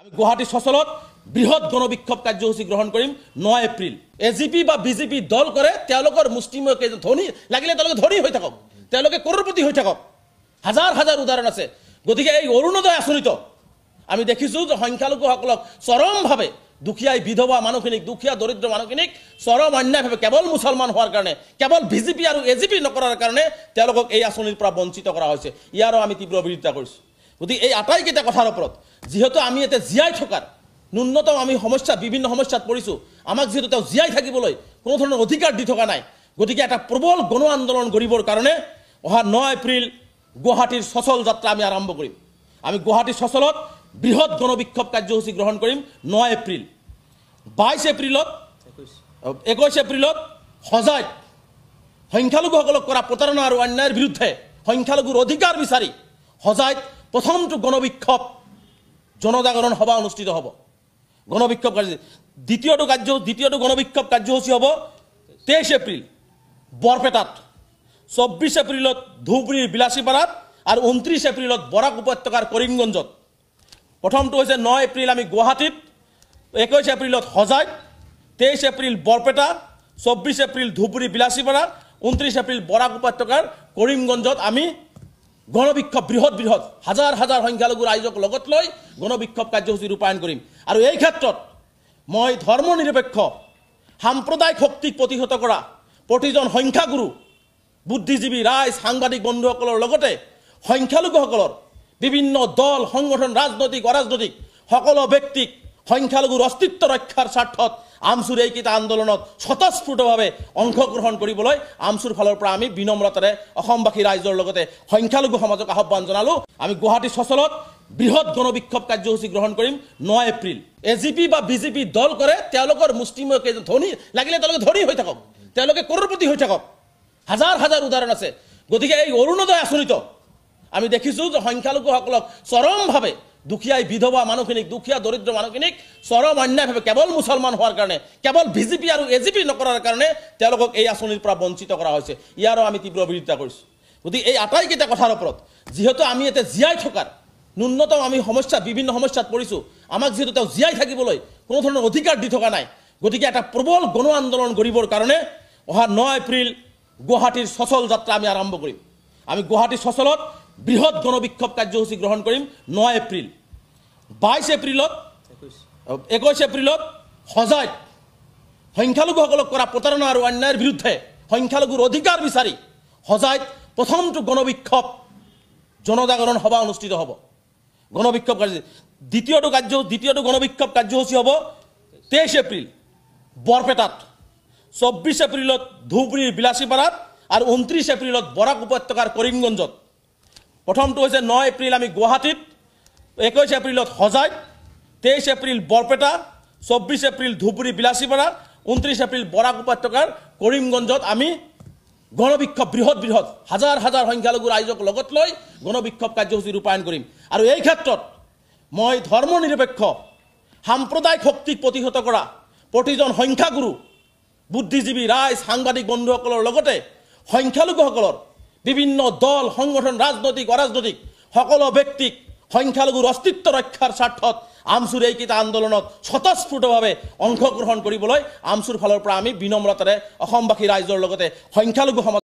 আমি গুৱাহাটী সচলত বৃহৎ গণবিক্ষোভ কাৰ্যসূচী গ্ৰহণ কৰিম 9 এপ্ৰিল এজিপি বা বিজেপি দল কৰে তেওঁলোকৰ মুষ্টিমেয় কেইজন ধনী লাগিলে তেওঁলোকে ধনী হৈ থাকক তেওঁলোকে কৰৰপতি হৈ থাকক হাজাৰ হাজাৰ উদাহৰণ আছে গতিকে এই অৰুণোদয় আঁচনিত আমি দেখিছো যে সংখ্যালঘুসকলক চৰমভাৱে দুখীয়া বিধৱা মানুহখিনিক দুখীয়া দৰিদ্ৰ মানুহখিনিক চৰম অন্যায়ভাৱে কেৱল মুছলমান হোৱাৰ কাৰণে কেৱল বিজেপি আৰু এজিপি নকৰাৰ কাৰণে তেওঁলোকক এই আঁচনিৰ পৰা বঞ্চিত কৰা হৈছে ইয়াৰো আমি তীব্ৰ বিৰোধিতা কৰিছো গতিকে এই আটাইকেইটা কথাৰ ওপৰত যেহেতু আমি এতে জীয়াই থকাৰ ন্যূনতম আমি সমস্যা বিভিন্ন সমস্যাত পৰিছো আমাক যেহেতু তেওঁ জীয়াই থাকিবলৈ কোনো ধৰণৰ অধিকাৰ দি থকা নাই গতিকে এটা প্ৰবল গণ আন্দোলন কৰিবৰ কাৰণে অহা 9 এপ্ৰিল গুৱাহাটীৰ সচল যাত্ৰা আমি আৰম্ভ কৰিম আমি গুৱাহাটী সচলত বৃহৎ গণবিক্ষোভ কাৰ্যসূচী গ্ৰহণ কৰিম 9 এপ্ৰিল 22 এপ্ৰিলত 21 এপ্ৰিলত হজাইত সংখ্যালঘুসকলক কৰা প্ৰতাৰণা আৰু অন্যায়ৰ বিৰুদ্ধে সংখ্যালঘুৰ অধিকাৰ বিচাৰি হজাইত প্ৰথমটো গণবিক্ষোভ জনজাগৰণ সভা অনুষ্ঠিত হ'ব গণবিক্ষোভ কাৰ্যসূচী দ্বিতীয়টো গণবিক্ষোভ কাৰ্যসূচী হ'ব 23 এপ্ৰিল বৰপেটাত 24 এপ্ৰিলত ধুবুৰীৰ বিলাসীপাৰাত আৰু 29 এপ্ৰিলত বৰাক উপত্যকাৰ কৰিমগঞ্জত প্ৰথমটো হৈছে 9 এপ্ৰিল আমি গুৱাহাটীত 21 এপ্ৰিলত হজাইত 23 এপ্ৰিল বৰপেটা 24 এপ্ৰিল ধুবুৰী বিলাসীপাৰা 29 এপ্ৰিল বৰাক উপত্যকাৰ কৰিমগঞ্জত আমি গণবিক্ষোভ বৃহৎ হাজাৰ হাজাৰ সংখ্যালঘু ৰাইজক লগত লৈ গণবিক্ষোভ কাৰ্যসূচী ৰূপায়ণ কৰিম আৰু এই ক্ষেত্ৰত মই ধৰ্ম নিৰপেক্ষ সাম্প্ৰদায়িক শক্তিক প্ৰতিহত কৰা প্ৰতিজন সংখ্যাগুৰু বুদ্ধিজীৱী ৰাইজ সাংবাদিক বন্ধুসকলৰ লগতে সংখ্যালঘুসকলৰ বিভিন্ন দল সংগঠন ৰাজনৈতিক অৰাজনৈতিক সকলো ব্যক্তিক সংখ্যালঘুৰ অস্তিত্ব ৰক্ষাৰ স্বাৰ্থত আমচুৰ এইকেইটা আন্দোলনত স্বতঃস্ফূৰ্তভাৱে অংশগ্ৰহণ কৰিবলৈ আমচুৰ ফালৰ পৰা আমি বিনম্ৰতাৰে অসমবাসী ৰাইজৰ লগতে সংখ্যালঘু সমাজক আহ্বান জনালো আমি গুৱাহাটী সচলত বৃহৎ গণবিক্ষোভ কাৰ্যসূচী গ্ৰহণ কৰিম 9 এপ্ৰিল এজিপি বা বিজেপি দল কৰে তেওঁলোকৰ মুষ্টিমেয় কেইজন ধনী লাগিলে তেওঁলোকে ধনী হৈ থাকক তেওঁলোকে কৰৰপতি হৈ থাকক হাজাৰ হাজাৰ উদাহৰণ আছে গতিকে এই অৰুণোদয় আঁচনিত আমি দেখিছো যে সংখ্যালঘুসকলক চৰমভাৱে দুখীয়া বিধৱা মানুহখিনিক দুখীয়া দৰিদ্ৰ মানুহখিনিক চৰম অন্যায়ভাৱে কেৱল মুছলমান হোৱাৰ কাৰণে কেৱল বিজেপি আৰু এজিপি নকৰাৰ কাৰণে তেওঁলোকক এই আঁচনিৰ পৰা বঞ্চিত কৰা হৈছে ইয়াৰো আমি তীব্ৰ বিৰোধিতা কৰিছো গতিকে এই আটাইকেইটা কথাৰ ওপৰত যেহেতু আমি এতে জীয়াই থকাৰ ন্যূনতম আমি সমস্যা বিভিন্ন সমস্যাত পৰিছো আমাক যেহেতু তেওঁ জীয়াই থাকিবলৈ কোনো ধৰণৰ অধিকাৰ দি থকা নাই গতিকে এটা প্ৰবল গণ আন্দোলন কৰিবৰ কাৰণে অহা 9 এপ্ৰিল গুৱাহাটীৰ সচল যাত্ৰা আমি আৰম্ভ কৰিম আমি গুৱাহাটী সচলত বৃহৎ গণবিক্ষোভ কাৰ্যসূচী গ্ৰহণ কৰিম 9 এপ্ৰিল 22 এপ্ৰিলত 21 এপ্ৰিলত হজাইত সংখ্যালঘুসকলক কৰা প্ৰতাৰণা আৰু অন্যায়ৰ বিৰুদ্ধে সংখ্যালঘুৰ অধিকাৰ বিচাৰি হজাইত প্ৰথমটো গণবিক্ষোভ জনজাগৰণ সভা অনুষ্ঠিত হ'ব গণবিক্ষোভ কাৰ্যসূচী দ্বিতীয়টো গণবিক্ষোভ কাৰ্যসূচী হ'ব 23 এপ্ৰিল বৰপেটাত 24 এপ্ৰিলত ধুবুৰীৰ বিলাসীপাৰাত আৰু 29 এপ্ৰিলত বৰাক উপত্যকাৰ কৰিমগঞ্জত প্ৰথমটো হৈছে 9 এপ্ৰিল আমি গুৱাহাটীত 21 এপ্ৰিলত হজাইত 23 এপ্ৰিল বৰপেটা 24 এপ্ৰিল ধুবুৰী বিলাসীপাৰা 29 এপ্ৰিল বৰাক উপত্যকাৰ কৰিমগঞ্জত আমি গণবিক্ষোভ বৃহৎ হাজাৰ হাজাৰ সংখ্যালঘু ৰাইজক লগত লৈ গণবিক্ষোভ কাৰ্যসূচী ৰূপায়ণ কৰিম আৰু এই ক্ষেত্ৰত মই ধৰ্ম নিৰপেক্ষ সাম্প্ৰদায়িক শক্তিক প্ৰতিহত কৰা প্ৰতিজন সংখ্যাগুৰু বুদ্ধিজীৱী ৰাইজ সাংবাদিক বন্ধুসকলৰ লগতে সংখ্যালঘুসকলৰ বিভিন্ন দল সংগঠন ৰাজনৈতিক অৰাজনৈতিক সকলো ব্যক্তিক সংখ্যালঘুৰ অস্তিত্ব ৰক্ষাৰ স্বাৰ্থত আমচুৰ এইকেইটা আন্দোলনত স্বতঃস্ফূৰ্তভাৱে অংশগ্ৰহণ কৰিবলৈ আমচুৰ ফালৰ পৰা আমি বিনম্ৰতাৰে অসমবাসী ৰাইজৰ লগতে সংখ্যালঘু সমাজ